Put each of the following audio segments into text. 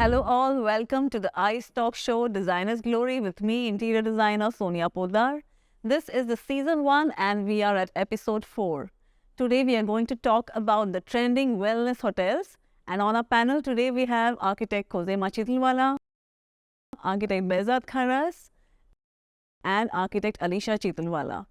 Hello all, welcome to the ICE Talk Show Designer's Glory with me, interior designer Sonia Potdar. This is the season 1 and we are at episode 4. Today we are going to talk about the trending wellness hotels, and on our panel today we have architect Khozema Chitalwala, architect Behzad Kharas and architect Alisha Chitalwala.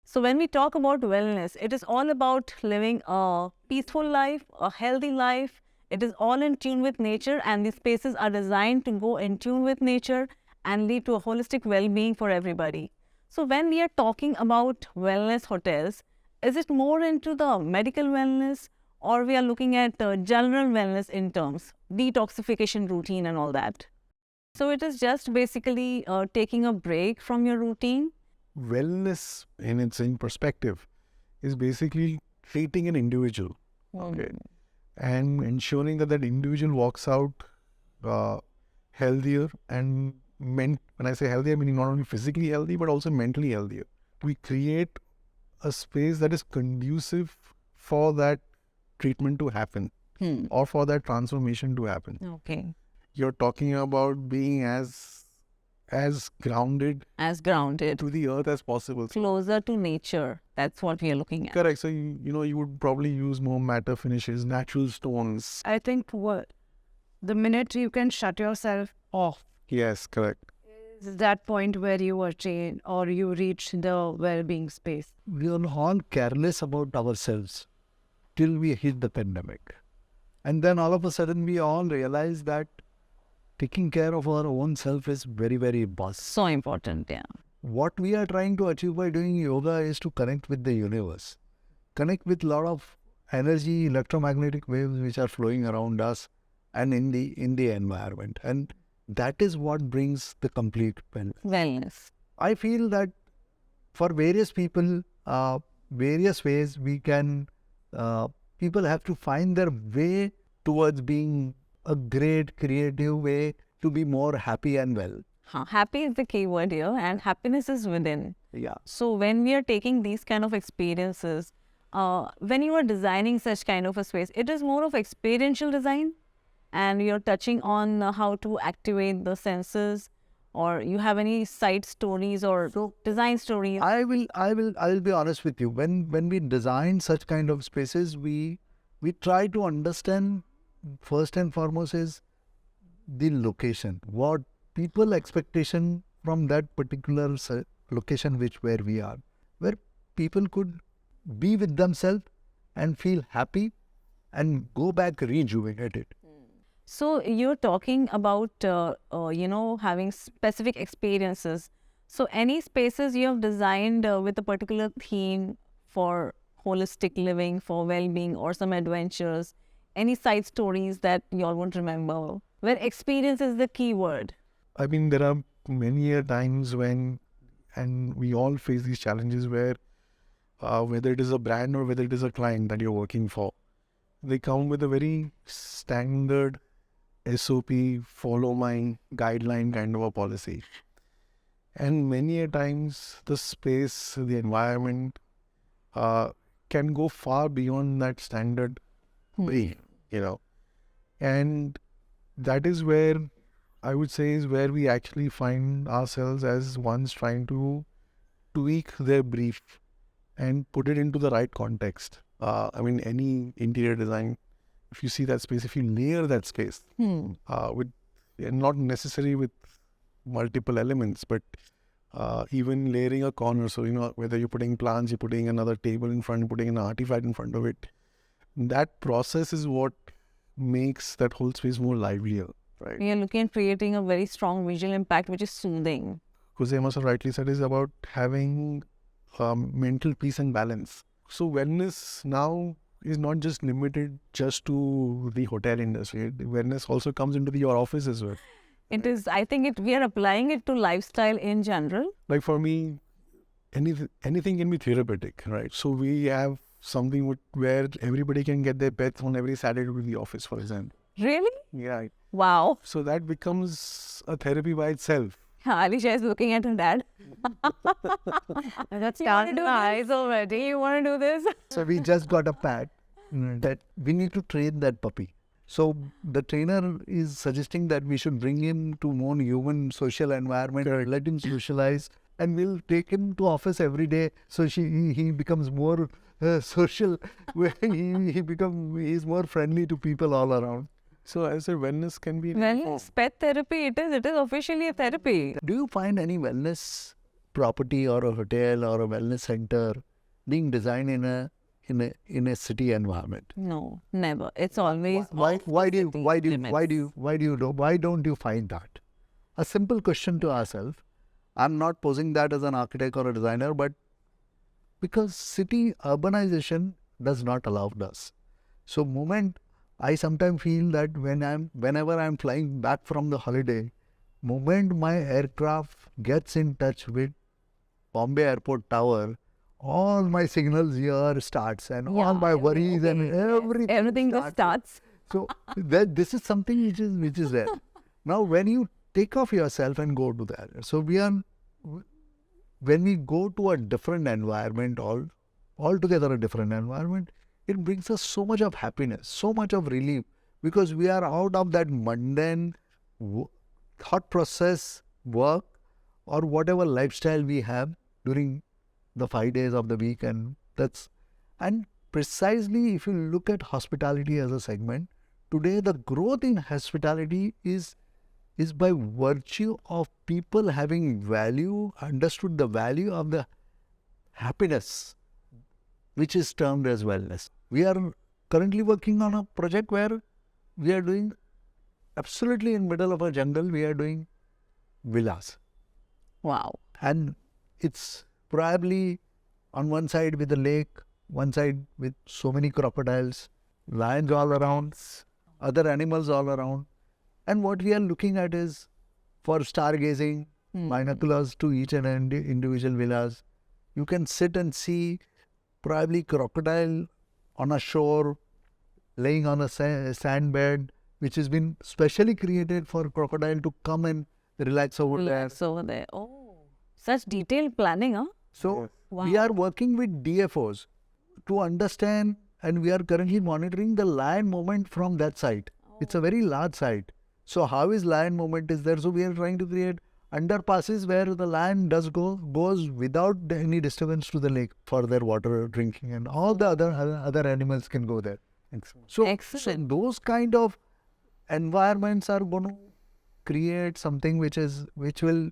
So when we talk about wellness, it is all about living a peaceful life, a healthy life. It is all in tune with nature, and these spaces are designed to go in tune with nature and lead to a holistic well-being for everybody. So when we are talking about wellness hotels, is it more into the medical wellness, or we are looking at general wellness in terms, detoxification routine and all that? So it is just basically taking a break from your routine. Wellness in its own perspective is basically treating an individual, okay, and ensuring that that individual walks out healthier and when I say healthy, I mean not only physically healthy but also mentally healthier. We create a space that is conducive for that treatment to happen or for that transformation to happen. Okay. You're talking about being as grounded To the earth as possible. closer to nature. That's what we are looking at. Correct. So, you would probably use more matte finishes, natural stones. I think the minute you can shut yourself off Yes, correct. is that point where you attain or you reach the well-being space. We are all careless about ourselves till we hit the pandemic. And then all of a sudden we all realize that taking care of our own self is very, very important. So important, yeah. What we are trying to achieve by doing yoga is to connect with the universe. Connect with a lot of energy, electromagnetic waves which are flowing around us and in the environment. And that is what brings the complete Wellness. I feel that for various people, various ways we can, people have to find their way towards being a great creative way to be more happy and well. Happy is the key word here, and happiness is within. Yeah. So when we are taking these kind of experiences, when you are designing such kind of a space, it is more of experiential design, and you're touching on how to activate the senses, or you have any side stories or design stories? I'll be honest with you. When we design such kind of spaces, we try to understand first and foremost is the location. What people expectation from that particular location where we are, where people could be with themselves and feel happy and go back rejuvenated. So you're talking about, having specific experiences. So any spaces you have designed with a particular theme for holistic living, for well-being or some adventures, any side stories that you all won't remember, where experience is the key word? I mean, there are many times when, and we all face these challenges where, whether it is a brand or whether it is a client that you're working for, they come with a very standard SOP, follow my guideline kind of a policy. And many a times the space, the environment can go far beyond that standard way, and that is where I would say is where we actually find ourselves as ones trying to tweak their brief and put it into the right context. I mean, any interior design, if you see that space, if you layer that space with, and not necessarily with multiple elements, but even layering a corner. So, whether you're putting plants, you're putting another table in front, you're putting an artifact in front of it. That process is what makes that whole space more livelier, right? We are looking at creating a very strong visual impact, which is soothing. Khozema so rightly said is about having mental peace and balance. So wellness now is not just limited just to the hotel industry. Wellness also comes into your office as well. It is, I think we are applying it to lifestyle in general. Like for me, anything can be therapeutic, right? So we have something where everybody can get their pets on every Saturday to the office, for example. Really? Yeah. Wow. So that becomes a therapy by itself. Alisha is looking at her dad. That's You want to down do the eyes already. You want to do this? So we just got a pet that we need to train that puppy. So the trainer is suggesting that we should bring him to more human social environment, let him socialize, and we'll take him to office every day. So he becomes more social, where he's more friendly to people all around. So as a wellness can be Wellness, pet therapy, it is officially a therapy. Do you find any wellness property or a hotel or a wellness center being designed in a city environment? No, never. It's always Why don't you find that? A simple question to ourselves. I'm not posing that as an architect or a designer, but because city urbanization does not allow us. So I sometimes feel that whenever I'm flying back from the holiday, moment my aircraft gets in touch with Bombay Airport Tower, all my signals here starts and all my worries and everything just starts. So this is something which is there. Now when you take off yourself and go to that, so when we go to a different environment, altogether a different environment, it brings us so much of happiness, so much of relief, because we are out of that mundane thought process, work, or whatever lifestyle we have during the 5 days of the week. And precisely if you look at hospitality as a segment, today the growth in hospitality is by virtue of people having understood the value of the happiness, which is termed as wellness. We are currently working on a project where we are doing absolutely in middle of a jungle, we are doing villas. Wow. And it's probably on one side with a lake, one side with so many crocodiles, lions all around, other animals all around. And what we are looking at is for stargazing, binoculars to each and individual villas. You can sit and see probably crocodile on a shore, laying on a sand bed, which has been specially created for crocodile to come and relax over there. Oh, such detailed planning, huh? So we are working with DFOs to understand, and we are currently monitoring the lion movement from that site. It's a very large site. So how is lion movement is there? So we are trying to create underpasses where the lion goes without any disturbance to the lake for their water drinking, and all the other animals can go there. So those kind of environments are going to create something which will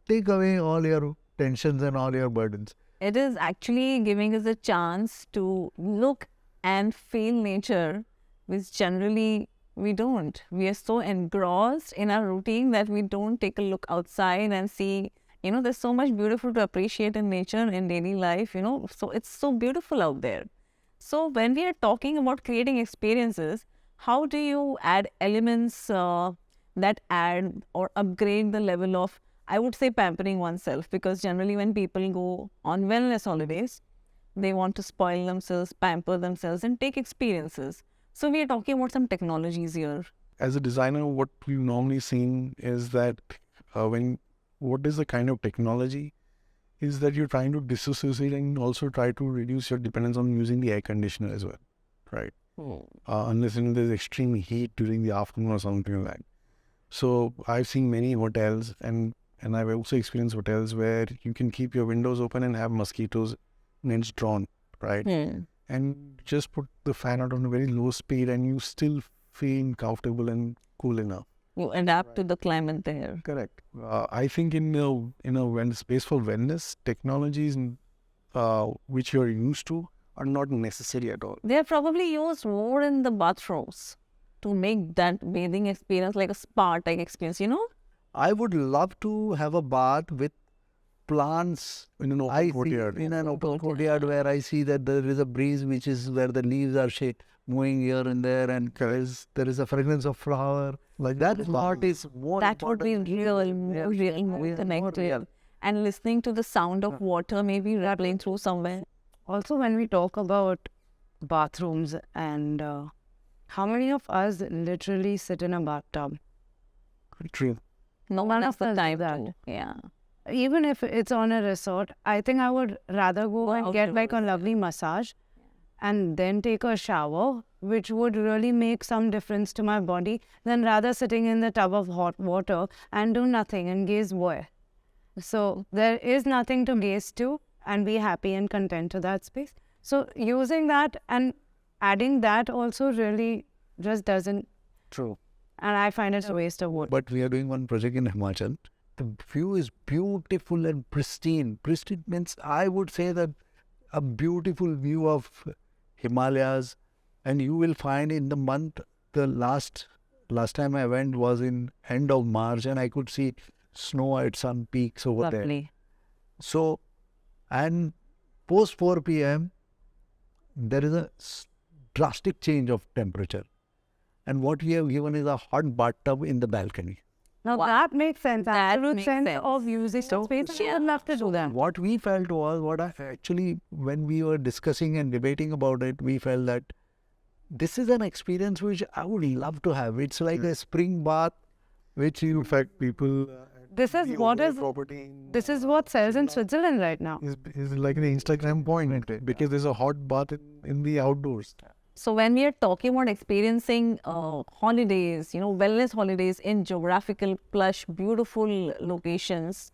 take away all your tensions and all your burdens. It is actually giving us a chance to look and feel nature, which generally we don't. We are so engrossed in our routine that we don't take a look outside and see, there's so much beautiful to appreciate in nature, in daily life, so it's so beautiful out there. So when we are talking about creating experiences, how do you add elements that add or upgrade the level of, I would say, pampering oneself? Because generally when people go on wellness holidays, they want to spoil themselves, pamper themselves and take experiences. So we are talking about some technologies here. As a designer, what we've normally seen is that what is the kind of technology is that you're trying to disassociate and also try to reduce your dependence on using the air conditioner as well, right? Unless there's extreme heat during the afternoon or something like that. So I've seen many hotels and I've also experienced hotels where you can keep your windows open and have mosquitoes nets drawn, right? And just put the fan out on a very low speed and you still feel comfortable and cool enough. You adapt to the climate there. Correct. I think in a space for wellness, technologies which you're used to are not necessary at all. They are probably used more in the bathrooms to make that bathing experience like a spa-type experience, I would love to have a bath with plants in an open courtyard. In an open courtyard where I see that there is a breeze, which is where the leaves are moving here and there, and there is a fragrance of flower. Like that part is more that important. Would be real, more connected. And listening to the sound of water maybe rattling through somewhere. Also, when we talk about bathrooms and how many of us literally sit in a bathtub? True. No one has the does time that. to. Yeah. Even if it's on a resort, I think I would rather go and get like a lovely massage and then take a shower, which would really make some difference to my body, than rather sitting in the tub of hot water and do nothing and gaze where. So there is nothing to gaze to and be happy and content to that space. So using that and adding that also really just doesn't, True. and I find it a waste of wood. But we are doing one project in Himachal. The view is beautiful and pristine. Pristine means I would say that a beautiful view of Himalayas, and you will find in the month, the last time I went was in end of March, and I could see snow at some peaks over there. Lovely. So, and post 4 p.m. there is a drastic change of temperature, and what we have given is a hot bathtub in the balcony. Now that makes sense. Absolute sense of using the space. I would love to do that. What we felt was, what I actually, when we were discussing and debating about it, we felt that this is an experience which I would love to have. It's like a spring bath, which you In fact, people. This is what is. This is what sells in Switzerland right now. Is like an Instagram point because there's a hot bath in the outdoors. So when we are talking about experiencing holidays, wellness holidays in geographical, plush, beautiful locations,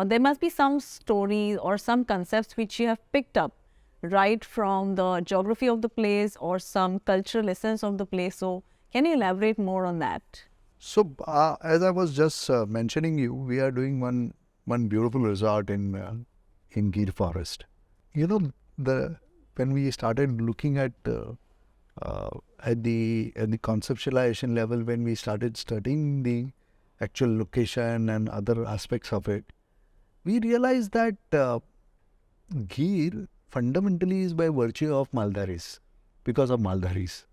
there must be some stories or some concepts which you have picked up right from the geography of the place or some cultural essence of the place. So can you elaborate more on that? So, as I was just mentioning you, we are doing one beautiful resort in Gir Forest. When we started looking at the conceptualization level, when we started studying the actual location and other aspects of it, we realized that Gir fundamentally is by virtue of Maldaris, because of Maldaris.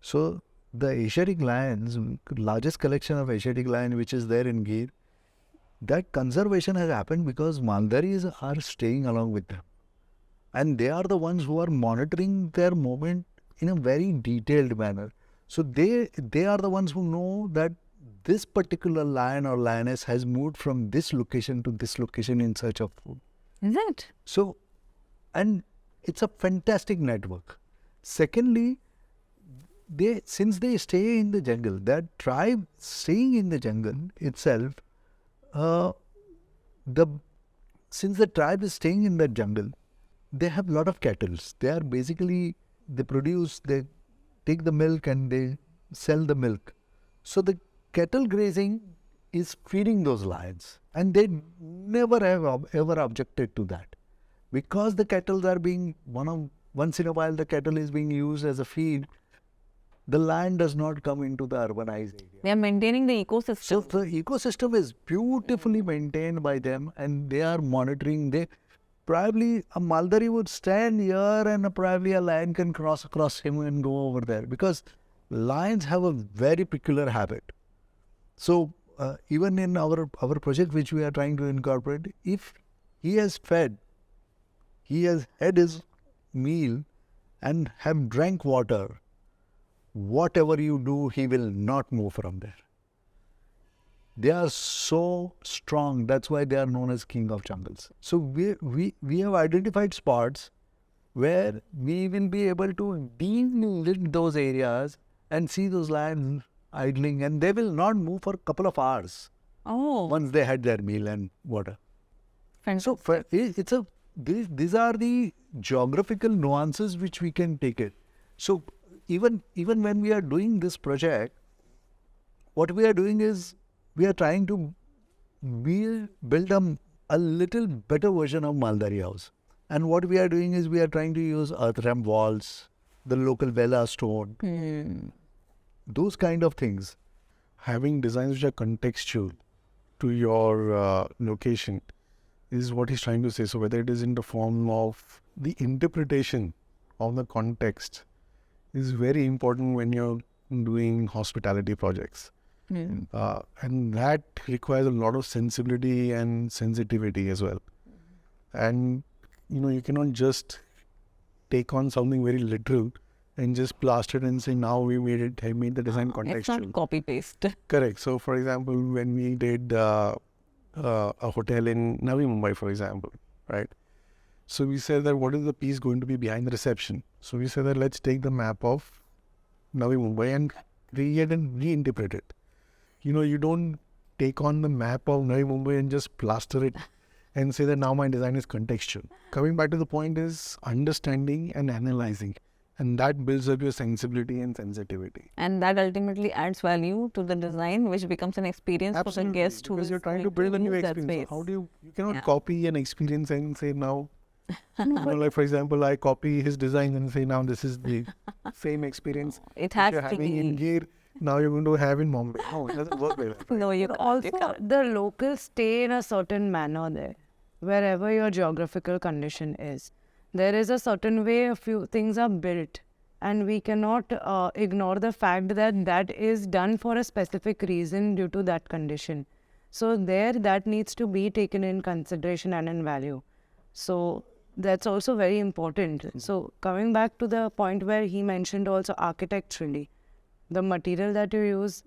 So, the Asiatic lions, largest collection of Asiatic lion which is there in Gir, that conservation has happened because Maldaris are staying along with them. And they are the ones who are monitoring their movement in a very detailed manner. So they are the ones who know that this particular lion or lioness has moved from this location to this location in search of food. Is it? So, and it's a fantastic network. Secondly, since they stay in the jungle, that tribe staying in the jungle itself, since the tribe is staying in the jungle, they have a lot of cattle. They are basically, they take the milk and they sell the milk. So the cattle grazing is feeding those lions, and they never have ever objected to that, because the cattle are being once in a while the cattle is being used as a feed. The lion does not come into the urbanized area. They are maintaining the ecosystem. So the ecosystem is beautifully maintained by them, and they are monitoring. Probably a Maldari would stand here and probably a lion can cross across him and go over there, because lions have a very peculiar habit. So even in our project which we are trying to incorporate, if he has had his meal and have drank water, whatever you do, he will not move from there. They are so strong. That's why they are known as king of jungles. So we have identified spots where we will be able to delimit those areas and see those lions idling, and they will not move for a couple of hours once they had their meal and water. Fantastic. So these are the geographical nuances which we can take it. So even when we are doing this project, what we are doing is we are trying to build a little better version of Maldari house. And what we are doing is we are trying to use earth ramp walls, the local Vela stone, those kind of things. Having designs which are contextual to your location is what he's trying to say. So whether it is in the form of the interpretation of the context is very important when you're doing hospitality projects. And that requires a lot of sensibility and sensitivity as well. And you cannot just take on something very literal and just plaster it and say, now we made the design contextual. It's not copy paste. Correct. So for example, when we did a hotel in Navi Mumbai, for example, right? So we said that what is the piece going to be behind the reception? So we said that let's take the map of Navi Mumbai and create and reinterpret it. You don't take on the map of Navi Mumbai and just plaster it and say that now my design is contextual. Coming back to the point is understanding and analyzing. And that builds up your sensibility and sensitivity. And that ultimately adds value to the design, which becomes an experience for the guest who because is you're trying to going build a new use that experience. space. How do you cannot Yeah. copy an experience and say now, like for example, I copy his design and say now this is the same experience It which has you're to having in be. Gir, now you're going to have in Mumbai. No, it doesn't work like that. No, you can't. Also, You can't. the locals stay in a certain manner there, wherever your geographical condition is. There is a certain way a few things are built, and we cannot ignore the fact that that is done for a specific reason due to that condition. So there, that needs to be taken in consideration and in value. So that's also very important. So coming back to the point where he mentioned also architecturally, the material that you use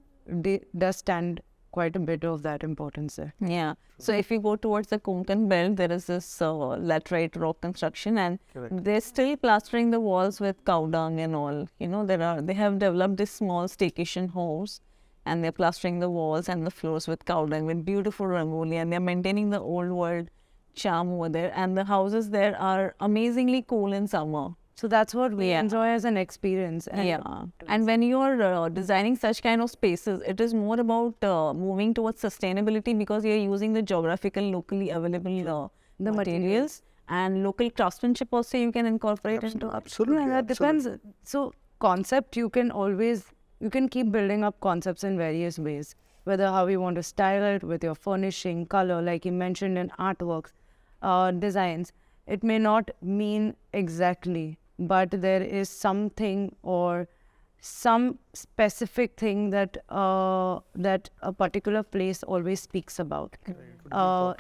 does stand quite a bit of that importance there. Yeah. So if you go towards the Konkan belt, there is this laterite rock construction, and Correct. they're still plastering the walls with cow dung and all. They have developed this small staycation house, and they're plastering the walls and the floors with cow dung with beautiful rangoli, and they're maintaining the old world charm over there. And the houses there are amazingly cool in summer. So that's what we Yeah. enjoy as an experience. And Yeah, and when you're designing such kind of spaces, it is more about moving towards sustainability, because you're using the geographical, locally available The materials, and local craftsmanship also you can incorporate into it. Absolutely. Yeah, that depends. So concept, you can keep building up concepts in various ways, whether how you want to style it with your furnishing, color, like you mentioned in artworks, designs. It may not mean exactly, but there is something or some specific thing that that a particular place always speaks about.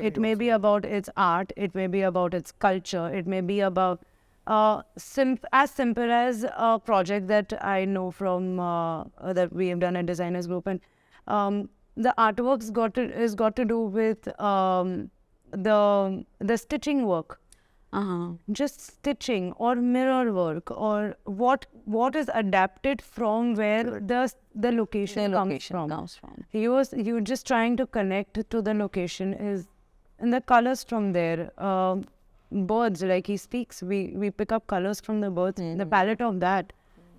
It may be about its art, it may be about its culture, it may be about as simple as a project that I know from that we have done at Designers Group, and the artworks got to do with the stitching work. Just stitching or mirror work, or what is adapted from where the location comes from. You're just trying to connect to the location is, and the colors from there. Birds, like he speaks, we pick up colors from the birds, the palette of that.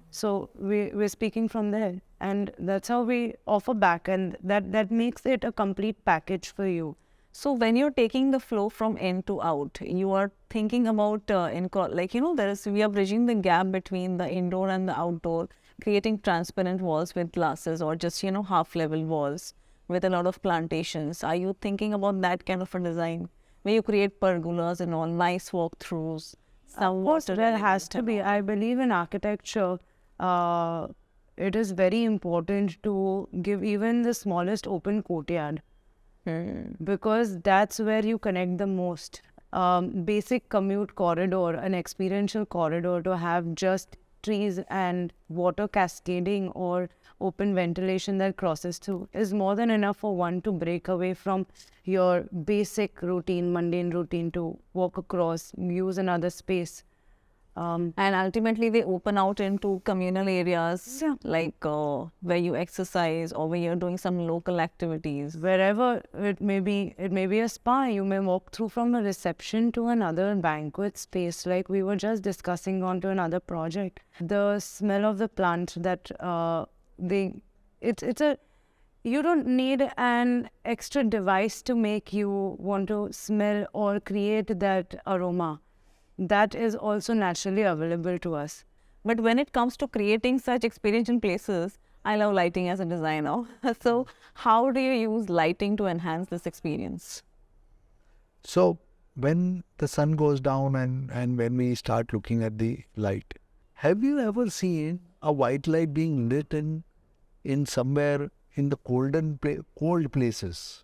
So we're speaking from there, and that's how we offer back, and that makes it a complete package for you. So when you're taking the flow from in to out, you are thinking about we are bridging the gap between the indoor and the outdoor, creating transparent walls with glasses, or just half level walls with a lot of plantations. Are you thinking about that kind of a design where you create pergolas and all, nice walkthroughs? Of course, there has to be. I believe in architecture. It is very important to give even the smallest open courtyard. Because that's where you connect the most. Basic commute corridor, an experiential corridor, to have just trees and water cascading or open ventilation that crosses through is more than enough for one to break away from your basic routine, mundane routine, to walk across, use another space. And ultimately they open out into communal areas, like where you exercise or where you're doing some local activities. Wherever it may be a spa. You may walk through from a reception to another banquet space, like we were just discussing on to another project. The smell of the plant that you don't need an extra device to make you want to smell or create that aroma. That is also naturally available to us. But when it comes to creating such experiential places, I love lighting as a designer. So how do you use lighting to enhance this experience? So when the sun goes down and when we start looking at the light, have you ever seen a white light being lit in somewhere in the cold places?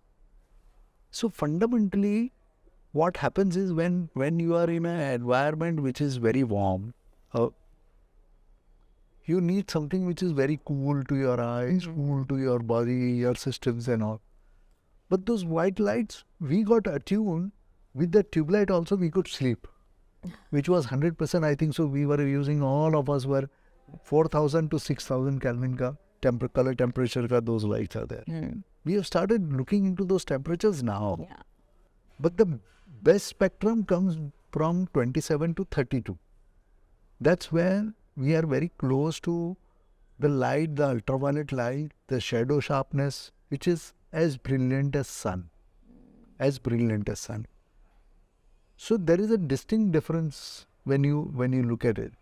So fundamentally, what happens is when you are in an environment which is very warm, you need something which is very cool to your eyes, cool to your body, your systems and all. But those white lights, we got attuned with the tube light also, we could sleep. which was 100%, I think so. We were using, all of us were 4,000 to 6,000 Kelvin ka color temperature ka those lights are there. We have started looking into those temperatures now. Yeah. But the best spectrum comes from 27 to 32. That's where we are very close to the light, the ultraviolet light, the shadow sharpness, which is as brilliant as sun. As brilliant as sun. So there is a distinct difference when you look at it.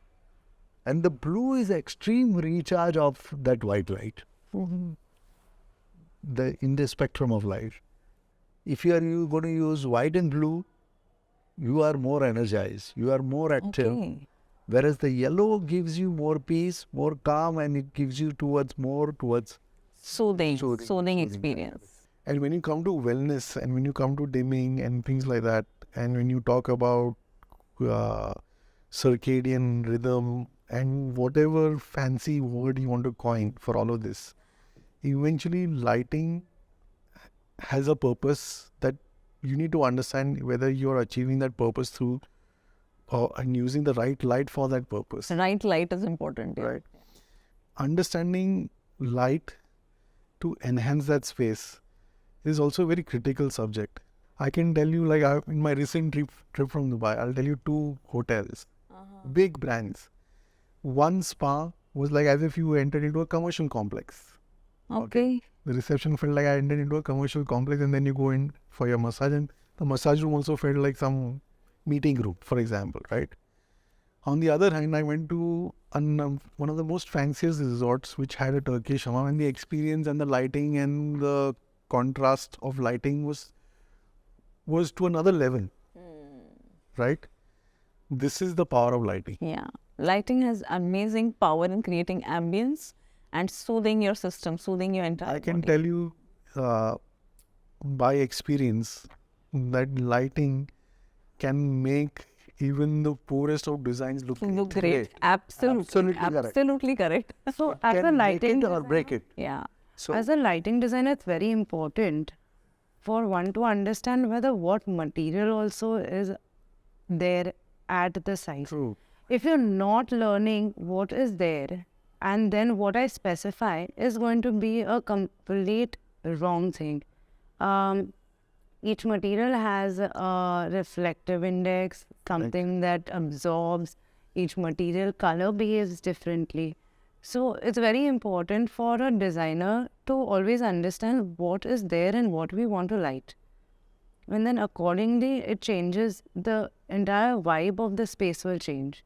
And the blue is extreme recharge of that white light. In the spectrum of light. If you are going to use white and blue, you are more energized, you are more active. Okay. Whereas the yellow gives you more peace, more calm, and it gives you more towards Soothing experience. And when you come to wellness and when you come to dimming and things like that, and when you talk about circadian rhythm and whatever fancy word you want to coin for all of this, eventually lighting has a purpose that you need to understand whether you are achieving that purpose through and using the right light for that purpose. Right light is important. Yeah. Right. Understanding light to enhance that space is also a very critical subject. I can tell you, like in my recent trip from Dubai, I'll tell you 2 hotels, big brands. One spa was like as if you entered into a commercial complex. Okay. The reception felt like I entered into a commercial complex, and then you go in for your massage, and the massage room also felt like some meeting room, for example, right? On the other hand, I went to one of the most fanciest resorts which had a Turkish hammam, and the experience and the lighting and the contrast of lighting was to another level, right? This is the power of lighting. Yeah. Lighting has amazing power in creating ambience and soothing your system, soothing your entire I can body. tell you by experience that lighting can make even the poorest of designs look Great. Absolutely. Absolutely correct. Correct. So as a Can make lighting it or break it. Yeah. So As a lighting designer, it's very important for one to understand whether what material also is there at the site. true. If you're not learning what is there and then what I specify is going to be a complete wrong thing. Each material has a reflective index, something that absorbs. Each material color behaves differently. So it's very important for a designer to always understand what is there and what we want to light. And then accordingly, it changes, the entire vibe of the space will change.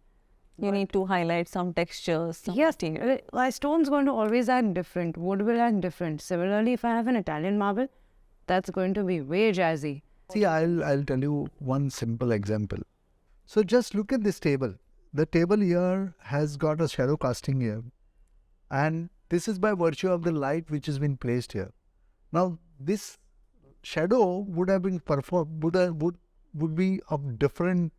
You need to highlight some textures. Some Yes, material. stone's going to always act different. Wood will act different. Similarly, if I have an Italian marble, that's going to be way jazzy. see, I'll tell you one simple example. So just look at this table. The table here has got a shadow casting here, and this is by virtue of the light which has been placed here. Now this shadow would have been performed would be of different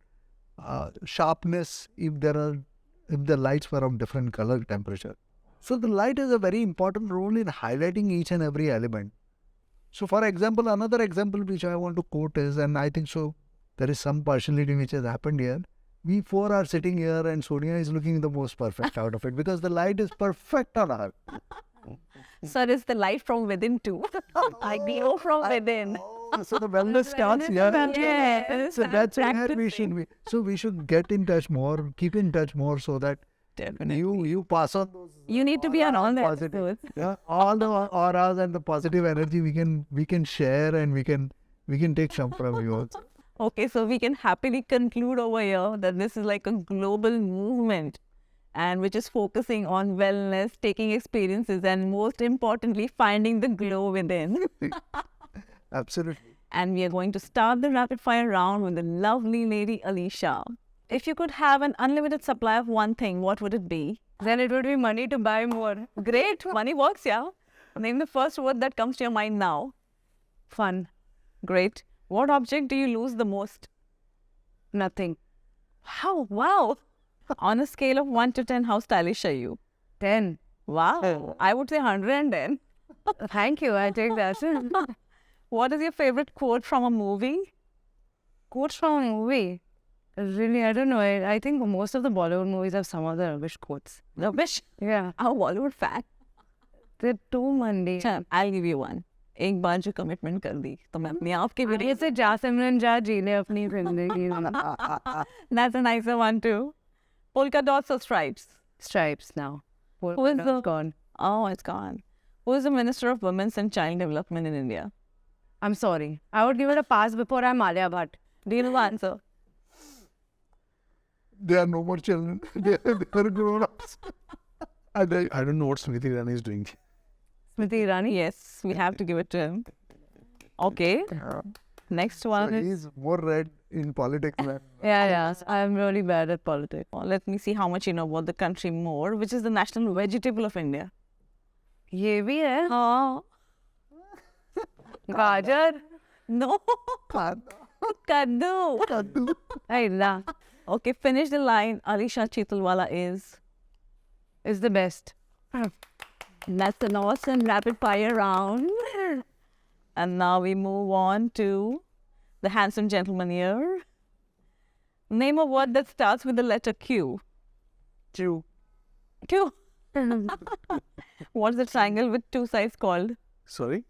sharpness if the lights were of different color temperature. So the light has a very important role in highlighting each and every element. So for example, another example which I want to quote is, and I think so there is some partiality which has happened here. We 4 are sitting here and Sonia is looking the most perfect out of it because the light is perfect on her. Sir, is the light from within too? I glow from within. So the wellness starts here. Yes. So that's where we practicing. should be. So we should get in touch more, keep in touch more, so that Definitely. you pass on those. You need to be on all the positive. episodes. Yeah, all the auras and the positive energy we can share, and we can take some from you also. Okay, so we can happily conclude over here that this is like a global movement and which is focusing on wellness, taking experiences, and most importantly, finding the glow within. Absolutely. And we are going to start the rapid fire round with the lovely lady Alisha. If you could have an unlimited supply of one thing, what would it be? Then it would be money to buy more. Great, money works, yeah. Name the first word that comes to your mind now. Fun. Great. What object do you lose the most? Nothing. How? Wow. On a scale of 1 to 10, how stylish are you? 10. Wow. I would say 110. Thank you. I take that. What is your favorite quote from a movie? Quotes from a movie. Really, I don't know. I think most of the Bollywood movies have some of the rubbish quotes. Rubbish. Yeah. Our Bollywood fan. They're too mundane. अच्छा, I'll give you one. एक बार जो commitment कर दी तो मैं अपने आप के भी ऐसे जा सिमरन जा जी ले अपनी जिंदगी. That's a nicer one too. Polka dots or stripes? Stripes now. Who is the gone? Oh, it's gone. Who is the Minister of Women's and Child Development in India? I'm sorry. I would give it a pass before I'm Alia Bhatt. Do you know the answer? There are no more children. They are grown-ups. I don't know what Smriti Irani is doing. Smriti Irani, yes, we have to give it to him. Okay. Next one So is. he's more read in politics than Yeah. I'm really bad at politics. Let me see how much you know about the country more. Which is the national vegetable of India? ये भी है. Oh. गाजर. No. Kaddu. Hey, la. Okay, finish the line. Alisha Chitalwala is. Is the best. That's an awesome rapid fire round. And now we move on to the handsome gentleman here. Name a word that starts with the letter Q. Q. Q. What's the triangle with two sides called? Sorry?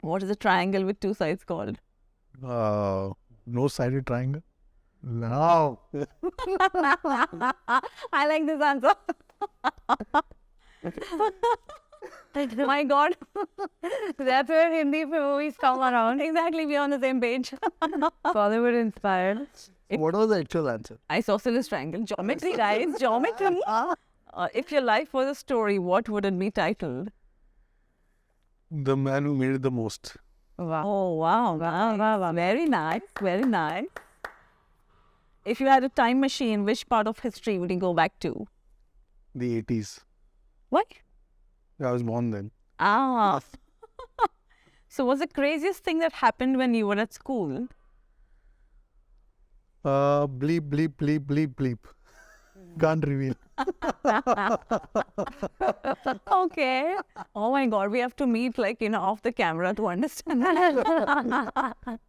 What is the triangle with two sides called? No-sided triangle. now. I like this answer. My God. That's where Hindi movies come around. Exactly, we're on the same page. Bollywood inspired. What was the actual answer? Isosceles triangle. Geometry, guys. Geometry. If your life was a story, what would it be titled? The man who made it the most. Wow. Oh, wow. Very nice. Very nice. If you had a time machine, which part of history would you go back to? The 80s. What? I was born then. Ah. So what's the craziest thing that happened when you were at school? Bleep, bleep, bleep, bleep, bleep. Can't reveal. Okay. Oh my God, we have to meet off the camera to understand that.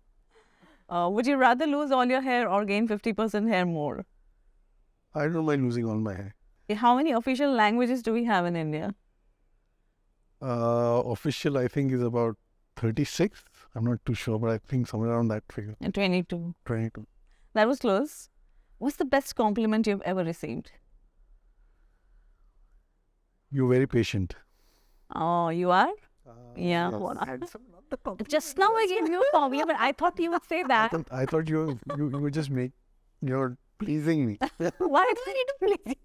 Would you rather lose all your hair or gain 50% hair more? I don't mind losing all my hair. How many official languages do we have in India? Official, I think, is about 36. I'm not too sure, but I think somewhere around that figure. 22. 22. That was close. What's the best compliment you've ever received? You're very patient. Oh, you are? Yeah. Just now I gave you a compliment, but I thought you would say that. I thought you were just you're pleasing me. Why do I need to please?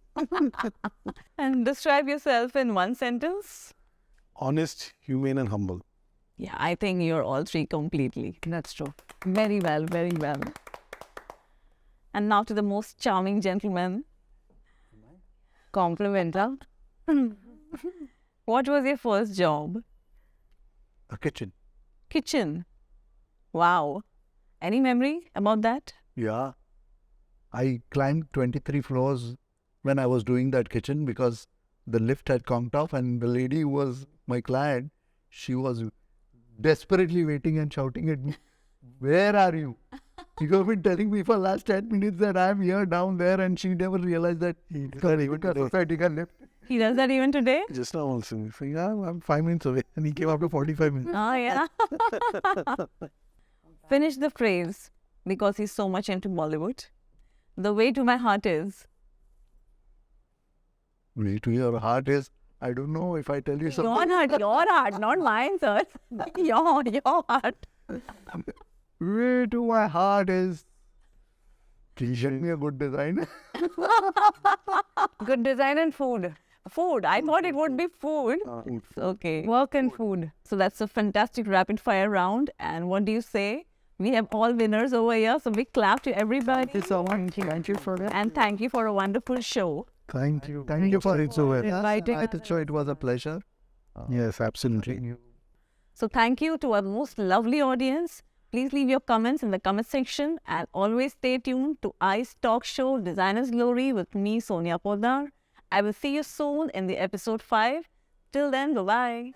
And describe yourself in one sentence. Honest, humane, and humble. Yeah, I think you're all three completely. That's true. Very well, very well. And now to the most charming gentleman. Compliment, huh? What was your first job? A kitchen. Kitchen. Wow. Any memory about that? Yeah. I climbed 23 floors when I was doing that kitchen because the lift had conked off and the lady who was my client, she was desperately waiting and shouting at me, "Where are you? You have been telling me for last 10 minutes that I'm here down there," and she never realized that he can't even take a lift. He does that even today? Just now also. So, yeah, I'm 5 minutes away. And he came after 45 minutes. Oh, yeah. Finish the phrase because he's so much into Bollywood. The way to my heart is. Way to your heart is, I don't know if I tell you something. Your heart, not mine, sir. Your heart. Way to my heart is, please get me a good design. Good design and food. Food. I thought it would be food. Okay. Work and food. So that's a fantastic rapid fire round. And what do you say? We have all winners over here. So big clap to everybody. Thank you so much. Thank you for that. And thank you for a wonderful show. Thank you. Thank you for it so well. Inviting I thought so it was a pleasure. Yes, absolutely. So thank you to our most lovely audience. Please leave your comments in the comment section and always stay tuned to ICE Talk Show Designer's Glory with me, Sonia Potdar. I will see you soon in the episode 5. Till then, bye-bye.